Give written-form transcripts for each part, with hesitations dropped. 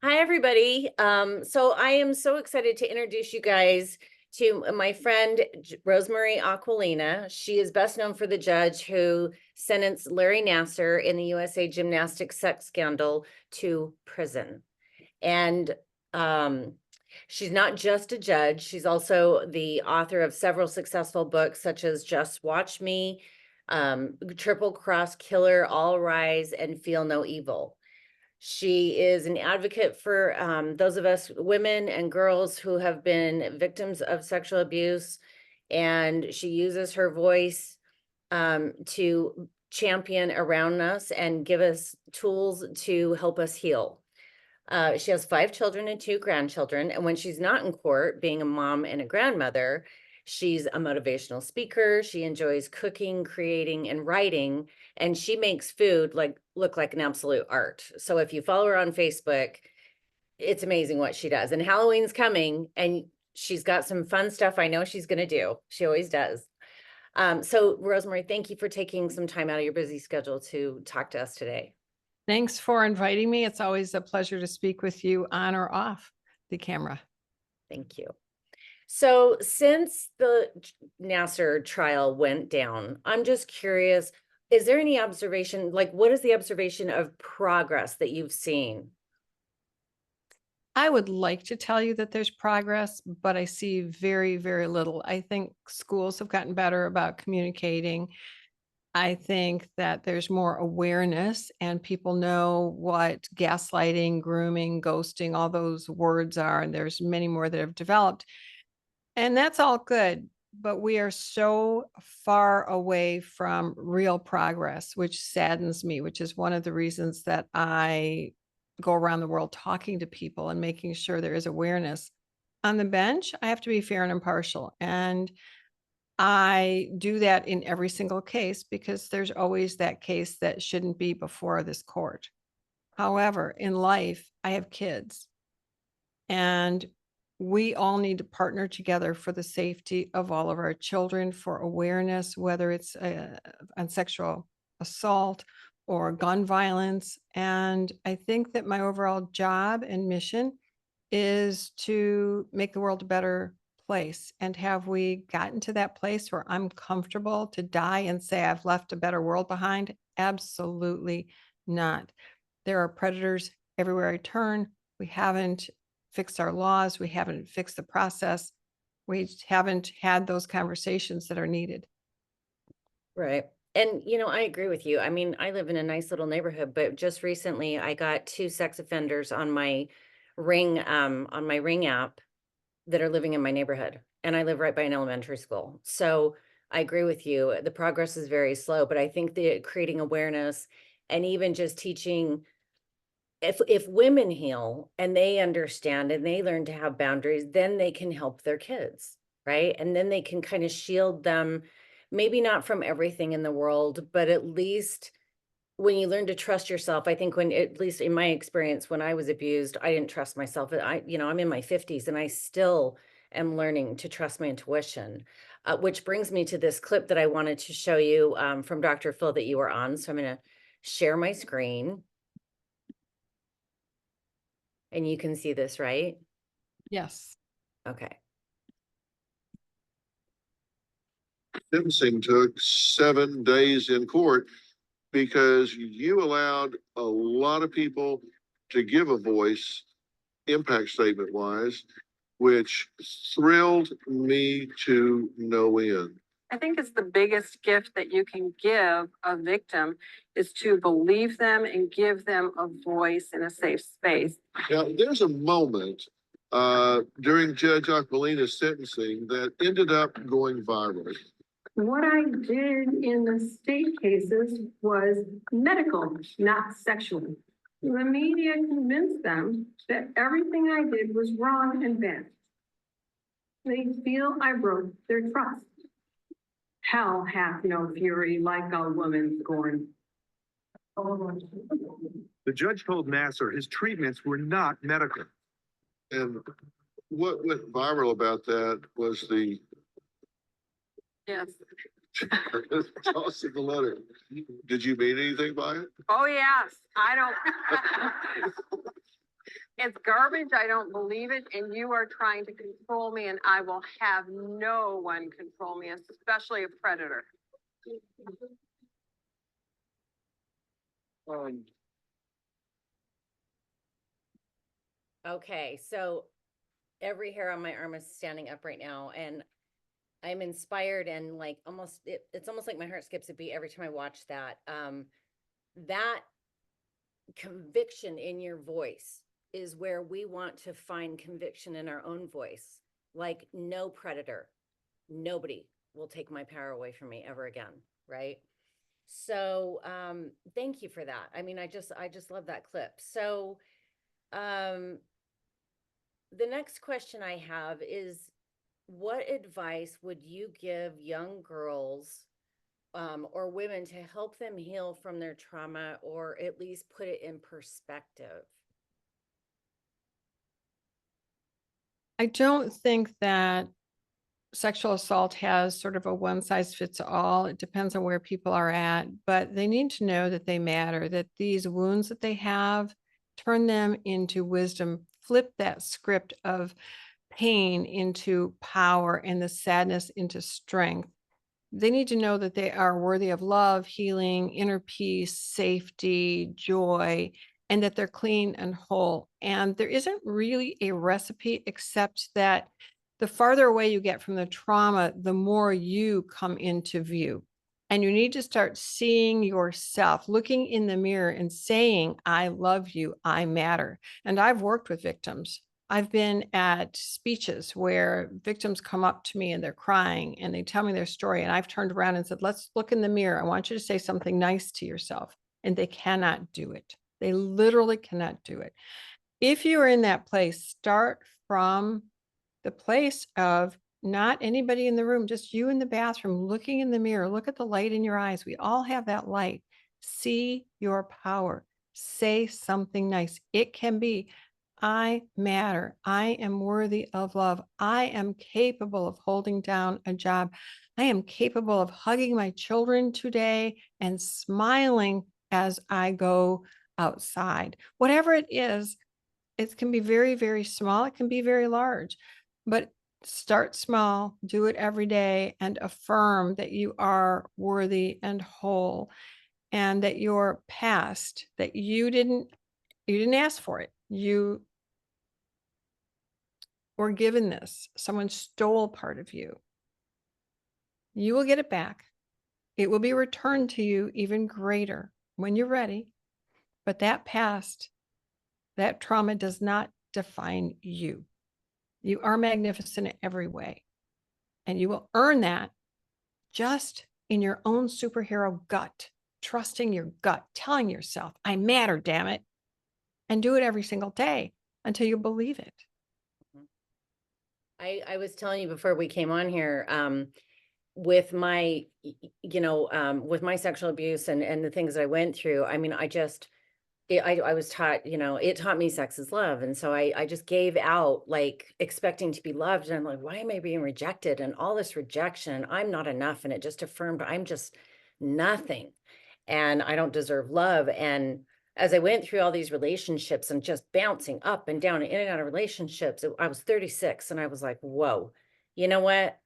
Hi, everybody. So I am so excited to introduce you guys to my friend Rosemarie Aquilina. She is best known for the judge who sentenced Larry Nassar in the USA Gymnastics sex scandal to prison. And um, she's not just a judge, she's also the author of several successful books, such as Just Watch Me, Triple Cross Killer, All Rise, and Feel No Evil. She is an advocate for those of us women and girls who have been victims of sexual abuse, and she uses her voice to champion around us and give us tools to help us heal. She has 5 children and 2 grandchildren, and when she's not in court, being a mom and a grandmother, she's a motivational speaker. She enjoys cooking, creating, and writing, and she makes food look like an absolute art. So if you follow her on Facebook, it's amazing what she does. And Halloween's coming, and she's got some fun stuff I know she's going to do. She always does. So Rosemarie, thank you for taking some time out of your busy schedule to talk to us today. Thanks for inviting me. It's always a pleasure to speak with you on or off the camera. Thank you. So since the Nassar trial went down, I'm just curious, is there any observation, like what is the observation of progress that you've seen? I would like to tell you that there's progress, but I see very, very little. I think schools have gotten better about communicating. I think that there's more awareness and people know what gaslighting, grooming, ghosting, all those words are. And there's many more that have developed. And that's all good, but we are so far away from real progress, which saddens me, which is one of the reasons that I go around the world talking to people and making sure there is awareness. On the bench, I have to be fair and impartial. And I do that in every single case because there's always that case that shouldn't be before this court. However, in life, I have kids. And we all need to partner together for the safety of all of our children, for awareness, whether it's on sexual assault or gun violence. And I think that my overall job and mission is to make the world a better place. And have we gotten to that place where I'm comfortable to die and say I've left a better world behind? Absolutely not. There are predators everywhere I turn. We haven't fixed our laws. We haven't fixed the process. We haven't had those conversations that are needed. Right. And I agree with you. I mean, I live in a nice little neighborhood, but just recently I got 2 sex offenders on my Ring app that are living in my neighborhood. And I live right by an elementary school. So I agree with you. The progress is very slow, but I think that creating awareness and even just teaching, if women heal and they understand and they learn to have boundaries, then they can help their kids, right? And then they can kind of shield them, maybe not from everything in the world, but at least when you learn to trust yourself. I think when, at least in my experience, when I was abused, I didn't trust myself. I'm in my 50s and I still am learning to trust my intuition, which brings me to this clip that I wanted to show you from Dr. Phil that you were on. So I'm going to share my screen and you can see this, right? Yes. Okay. Sentencing took 7 days in court because you allowed a lot of people to give a voice, impact statement wise, which thrilled me to no end. I think it's the biggest gift that you can give a victim is to believe them and give them a voice in a safe space. Now, there's a moment during Judge Aquilina's sentencing that ended up going viral. What I did in the state cases was medical, not sexual. The media convinced them that everything I did was wrong and bad. They feel I broke their trust. Hell hath no fury like a woman scorned. The judge told Nassar his treatments were not medical. And what went viral about that was the Yes. toss of the letter. Did you mean anything by it? Oh, yes. I don't. It's garbage. I don't believe it. And you are trying to control me, and I will have no one control me, especially a predator. Okay, so every hair on my arm is standing up right now, and I'm inspired and like almost it's almost like my heart skips a beat every time I watch that. That conviction in your voice is where we want to find conviction in our own voice. Like no predator, nobody will take my power away from me ever again, right? So thank you for that. I mean, I just love that clip. So the next question I have is, what advice would you give young girls or women to help them heal from their trauma, or at least put it in perspective? I don't think that sexual assault has sort of a one size fits all. It depends on where people are at, but they need to know that they matter, that these wounds that they have, turn them into wisdom, flip that script of pain into power and the sadness into strength. They need to know that they are worthy of love, healing, inner peace, safety, joy, and that they're clean and whole. And there isn't really a recipe, except that the farther away you get from the trauma, the more you come into view. And you need to start seeing yourself, looking in the mirror and saying, I love you, I matter. And I've worked with victims. I've been at speeches where victims come up to me and they're crying and they tell me their story. And I've turned around and said, let's look in the mirror. I want you to say something nice to yourself. And they cannot do it. They literally cannot do it. If you are in that place, start from the place of not anybody in the room, just you in the bathroom, looking in the mirror. Look at the light in your eyes. We all have that light. See your power. Say something nice. It can be, I matter. I am worthy of love. I am capable of holding down a job. I am capable of hugging my children today and smiling as I go outside. Whatever it is, it can be very, very small. It can be very large, but start small, do it every day, and affirm that you are worthy and whole, and that your past, that you didn't ask for it. You were given this. Someone stole part of you. You will get it back. It will be returned to you even greater when you're ready. But that past, that trauma does not define you. You are magnificent in every way. And you will earn that just in your own superhero gut, trusting your gut, telling yourself, I matter, damn it. And do it every single day until you believe it. I was telling you before we came on here, with my, with my sexual abuse and the things I went through, I mean, I was taught, it taught me sex is love. And so I just gave out like expecting to be loved. And I'm like, why am I being rejected? And all this rejection, I'm not enough. And it just affirmed I'm just nothing. And I don't deserve love. And as I went through all these relationships and just bouncing up and down and in and out of relationships, I was 36 and I was like, whoa, you know what?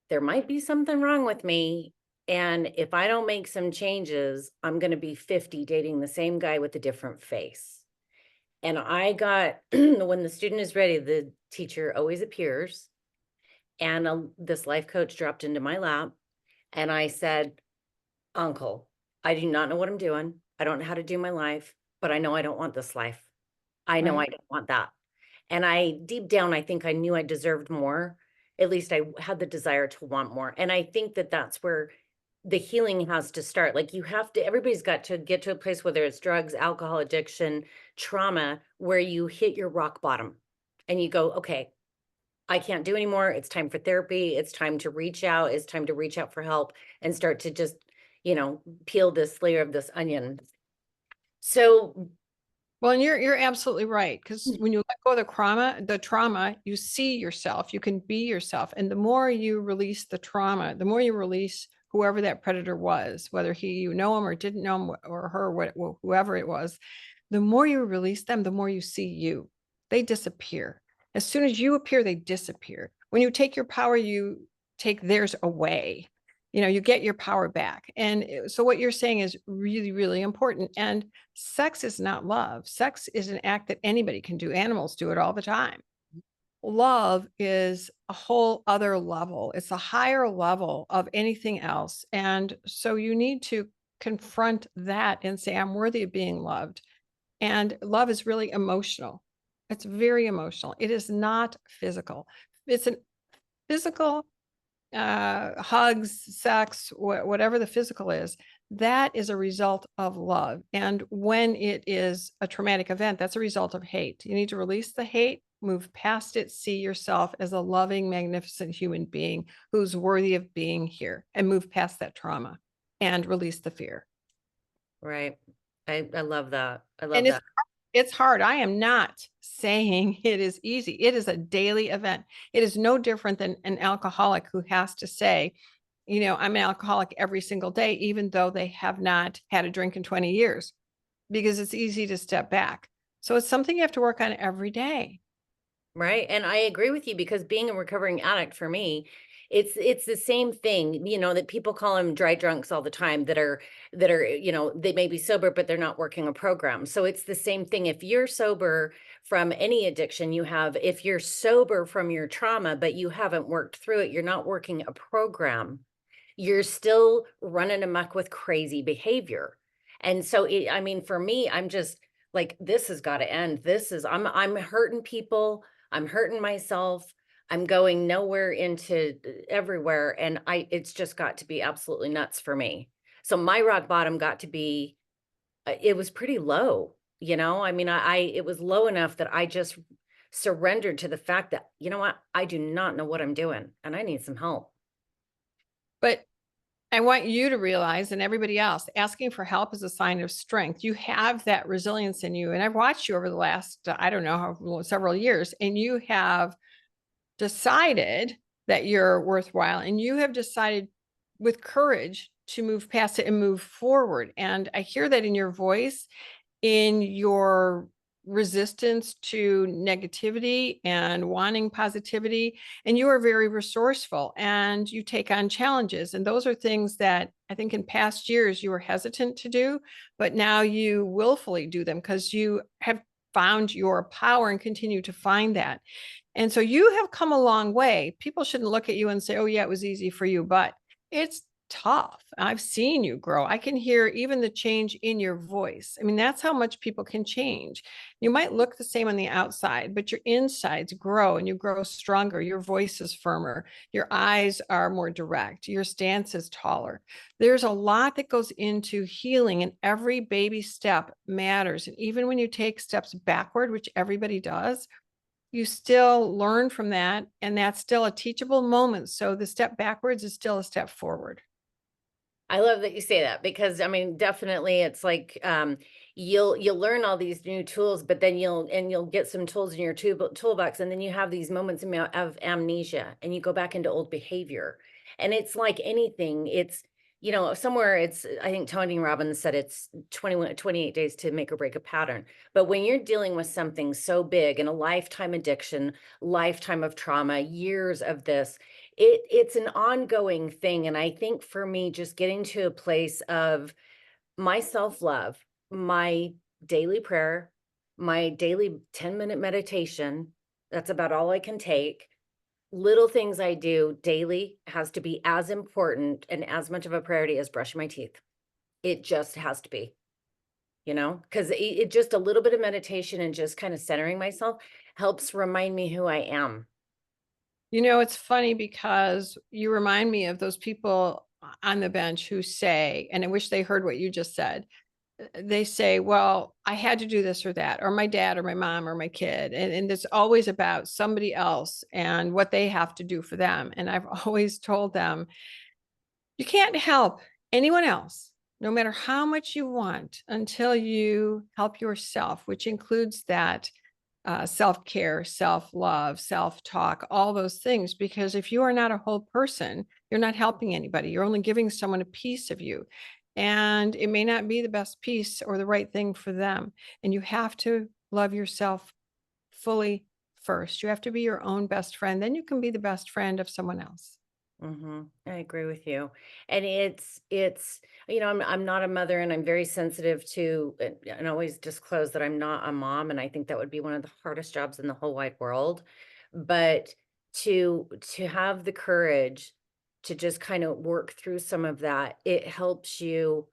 There might be something wrong with me. And if I don't make some changes, I'm going to be 50 dating the same guy with a different face. And I got, when the student is ready, the teacher always appears. And this life coach dropped into my lap. And I said, Uncle, I do not know what I'm doing. I don't know how to do my life, but I know I don't want this life. I know I don't want that. And deep down, I think I knew I deserved more. At least I had the desire to want more. And I think that that's where the healing has to start. Like everybody's got to get to a place, whether it's drugs, alcohol addiction, trauma, where you hit your rock bottom and you go, okay, I can't do anymore. It's time for therapy. It's time to reach out. It's time to reach out for help and start to just, peel this layer of this onion. So Well, and you're absolutely right. Because when you let go of the trauma, you see yourself, you can be yourself. And the more you release the trauma, the more you release whoever that predator was, whether you know him or didn't know him or her, whoever it was, the more you release them, the more you see you. they disappear. As soon as you appear, they disappear. When you take your power, you take theirs away. You get your power back. And so what you're saying is really, really important. And sex is not love. Sex is an act that anybody can do. Animals do it all the time. Love is a whole other level. It's a higher level of anything else. And so you need to confront that and say, I'm worthy of being loved. And love is really emotional. It's very emotional. It is not physical. It's an physical hugs, sex, whatever the physical is, that is a result of love. And when it is a traumatic event, that's a result of hate. You need to release the hate, move past it, see yourself as a loving, magnificent human being who's worthy of being here, and move past that trauma and release the fear. Right. I love that. I love And that. it's hard. I am not saying it is easy. It is a daily event. It is no different than an alcoholic who has to say, I'm an alcoholic every single day, even though they have not had a drink in 20 years, because it's easy to step back. So it's something you have to work on every day. Right. And I agree with you, because being a recovering addict for me, it's the same thing, that people call them dry drunks all the time, that are, they may be sober, but they're not working a program. So it's the same thing. If you're sober from any addiction you have, if you're sober from your trauma, but you haven't worked through it, you're not working a program, you're still running amok with crazy behavior. And so I mean, for me, I'm just like, this has got to end. I'm hurting people. I'm hurting myself. I'm going nowhere into everywhere. And it's just got to be absolutely nuts for me. So my rock bottom got to be, it was pretty low, I mean, it was low enough that I just surrendered to the fact that, you know what, I do not know what I'm doing and I need some help. But I want you to realize, and everybody else, asking for help is a sign of strength. You have that resilience in you. And I've watched you over the last, I don't know, several years, and you have decided that you're worthwhile, and you have decided with courage to move past it and move forward. And I hear that in your voice, in your resistance to negativity and wanting positivity. And you are very resourceful and you take on challenges. And those are things that I think in past years you were hesitant to do, but now you willfully do them because you have found your power and continue to find that. And so you have come a long way. People shouldn't look at you and say, oh, yeah, it was easy for you, but it's tough. I've seen you grow. I can hear even the change in your voice. I mean, that's how much people can change. You might look the same on the outside, but your insides grow and you grow stronger. Your voice is firmer. Your eyes are more direct. Your stance is taller. There's a lot that goes into healing, and every baby step matters. And even when you take steps backward, which everybody does, you still learn from that, and that's still a teachable moment. So the step backwards is still a step forward. I love that you say that, because I mean, definitely it's like, you'll learn all these new tools, but then you'll get some tools in your toolbox, and then you have these moments of amnesia and you go back into old behavior. And it's like anything, it's, somewhere it's, I think Tony Robbins said it's 28 days to make or break a pattern. But when you're dealing with something so big and a lifetime addiction, lifetime of trauma, years of this, it's an ongoing thing. And I think for me, just getting to a place of my self-love, my daily prayer, my daily 10-minute meditation, that's about all I can take. Little things I do daily has to be as important and as much of a priority as brushing my teeth. It just has to be, because it just a little bit of meditation and just kind of centering myself helps remind me who I am. It's funny because you remind me of those people on the bench who say, and I wish they heard what you just said. They say, well, I had to do this or that, or my dad or my mom or my kid. And it's always about somebody else and what they have to do for them. And I've always told them, you can't help anyone else, no matter how much you want, until you help yourself, which includes that self-care, self-love, self-talk, all those things. Because if you are not a whole person, you're not helping anybody. You're only giving someone a piece of you. And it may not be the best piece or the right thing for them. And you have to love yourself fully first. You have to be your own best friend. Then you can be the best friend of someone else. I agree with you. And it's, I'm not a mother and I'm very sensitive to, and always disclose that I'm not a mom. And I think that would be one of the hardest jobs in the whole wide world. But to have the courage to just kind of work through some of that, it helps you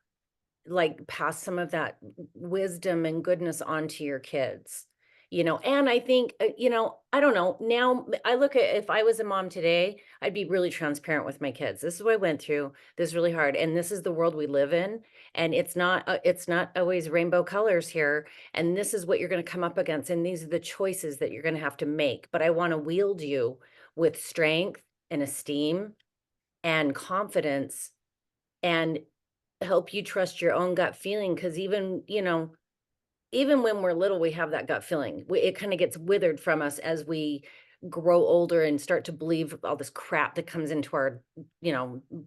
like pass some of that wisdom and goodness onto your kids. And I think, I don't know. Now I look at, if I was a mom today, I'd be really transparent with my kids. This is what I went through. This is really hard. And this is the world we live in. And it's not always rainbow colors here. And this is what you're going to come up against. And these are the choices that you're going to have to make. But I want to wield you with strength and esteem and confidence, and help you trust your own gut feeling. Because even when we're little, we have that gut feeling. It kind of gets withered from us as we grow older and start to believe all this crap that comes into our,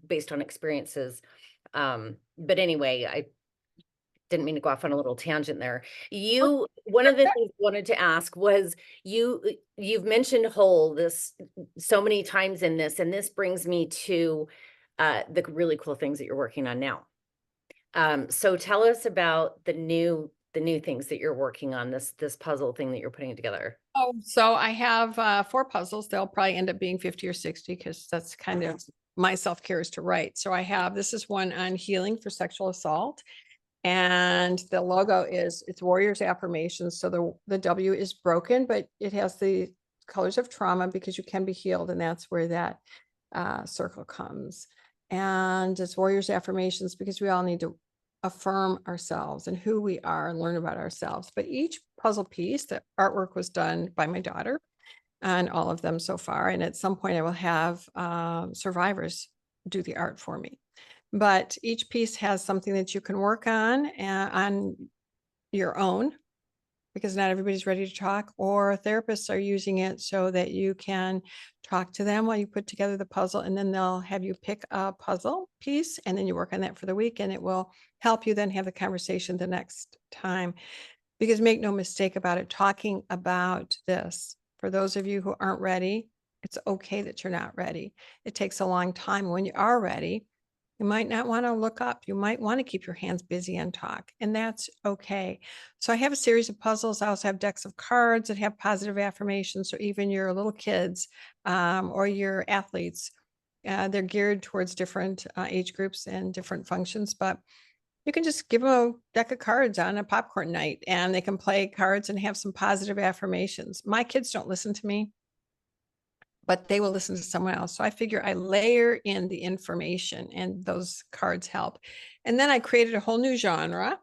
based on experiences. But anyway, I didn't mean to go off on a little tangent there. One of the things I wanted to ask was, you've mentioned whole this so many times in this, and this brings me to the really cool things that you're working on now. So tell us about the new things that you're working on, this puzzle thing that you're putting together. Oh, so I have 4 puzzles. They'll probably end up being 50 or 60 because that's kind of my self-care is to write. So this is one on healing for sexual assault. And the logo it's Warriors Affirmations. So the W is broken, but it has the colors of trauma because you can be healed. And that's where that circle comes. And it's Warriors Affirmations because we all need to affirm ourselves and who we are and learn about ourselves. But each puzzle piece, the artwork was done by my daughter on all of them so far. And at some point I will have survivors do the art for me. But each piece has something that you can work on your own, because not everybody's ready to talk, or therapists are using it so that you can talk to them while you put together the puzzle, and then they'll have you pick a puzzle piece and then you work on that for the week, and it will help you then have the conversation the next time. Because make no mistake about it, talking about this, for those of you who aren't ready, it's okay that you're not ready. It takes a long time. When you are ready, you might not want to look up. You might want to keep your hands busy and talk, and that's okay. So I have a series of puzzles. I also have decks of cards that have positive affirmations. So even your little kids or your athletes, they're geared towards different age groups and different functions, but you can just give them a deck of cards on a popcorn night and they can play cards and have some positive affirmations. My kids don't listen to me, but they will listen to someone else. So I figure I layer in the information and those cards help. And then I created a whole new genre.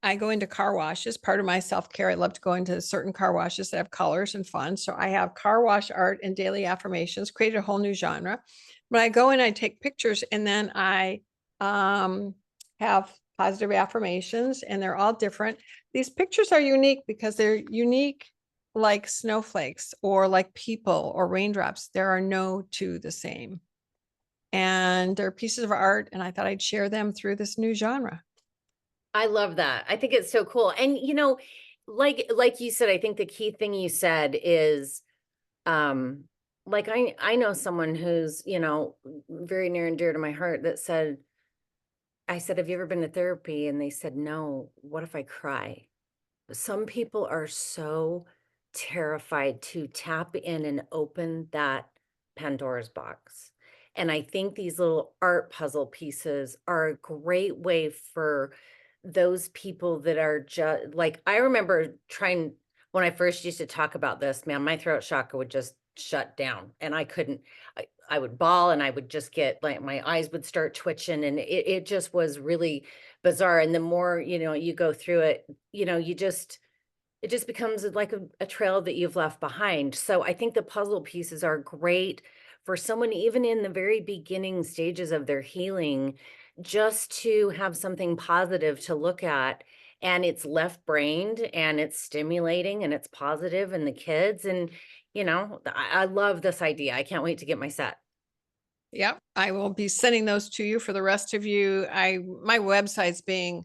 I go into car washes. Part of my self-care, I love to go into certain car washes that have colors and fun. So I have car wash art and daily affirmations, created a whole new genre. But I go in, I take pictures, and then I have positive affirmations, and they're all different. These pictures are unique because they're unique, like snowflakes or like people or raindrops. There are no two the same. And they're pieces of art, and I thought I'd share them through this new genre. I love that. I think it's so cool. And like you said, I think the key thing you said is like I know someone who's, very near and dear to my heart that said, I said, have you ever been to therapy? And they said, no. What if I cry? Some people are so terrified to tap in and open that Pandora's box. And I think these little art puzzle pieces are a great way for those people that are just like, I remember trying when I first used to talk about this, man, my throat chakra would just shut down and I couldn't, I would bawl and I would just get like, my eyes would start twitching, and it just was really bizarre. And the more, you go through it, it just becomes like a trail that you've left behind. So I think the puzzle pieces are great for someone, even in the very beginning stages of their healing, just to have something positive to look at. And it's left brained and it's stimulating and it's positive in the kids. And, I love this idea. I can't wait to get my set. Yep. I will be sending those to you. For the rest of you, my website's being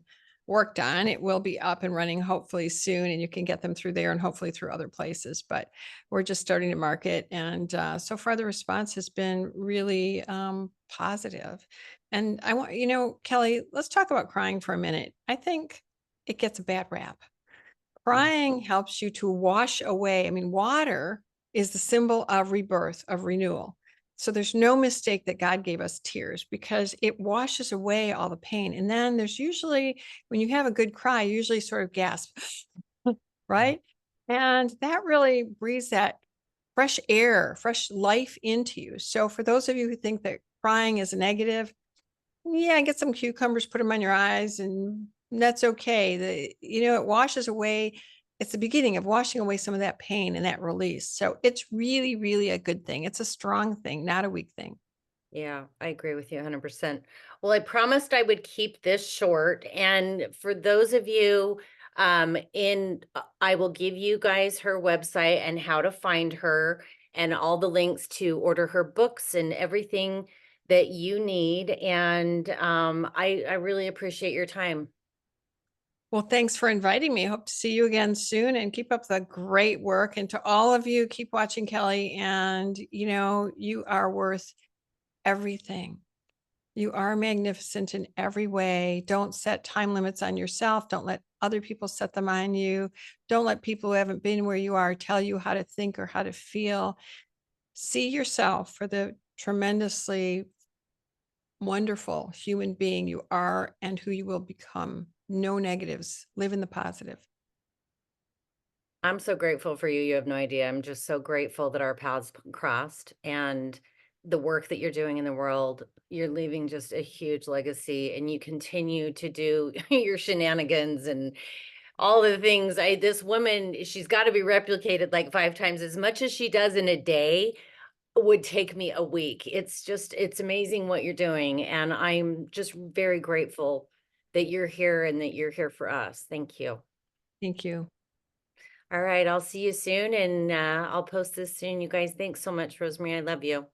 worked on. It will be up and running hopefully soon, and you can get them through there and hopefully through other places. But we're just starting to market, and so far the response has been really positive. And I want, Kelly, let's talk about crying for a minute. I think it gets a bad rap. Crying helps you to wash away. I mean, water is the symbol of rebirth, of renewal. So there's no mistake that God gave us tears because it washes away all the pain. And then there's usually, when you have a good cry, you usually sort of gasp, right? And that really breathes that fresh air, fresh life into you. So for those of you who think that crying is a negative, yeah, get some cucumbers, put them on your eyes, and that's okay. It washes away. It's the beginning of washing away some of that pain and that release. So it's really, really a good thing. It's a strong thing, not a weak thing. Yeah, I agree with you 100%. Well, I promised I would keep this short. And for those of you I will give you guys her website and how to find her and all the links to order her books and everything that you need. And I really appreciate your time. Well, thanks for inviting me. Hope to see you again soon and keep up the great work. And to all of you, keep watching Kelly. And, you are worth everything. You are magnificent in every way. Don't set time limits on yourself. Don't let other people set them on you. Don't let people who haven't been where you are tell you how to think or how to feel. See yourself for the tremendously wonderful human being you are and who you will become. No negatives. Live in the positive. I'm so grateful for you. You have no idea. I'm just so grateful that our paths crossed and the work that you're doing in the world. You're leaving just a huge legacy and you continue to do your shenanigans and all the things. This woman, she's got to be replicated like 5 times as much as she does in a day would take me a week. It's amazing what you're doing. And I'm just very grateful that you're here and that you're here for us. Thank you. Thank you. All right, I'll see you soon and I'll post this soon. You guys, thanks so much, Rosemary. I love you.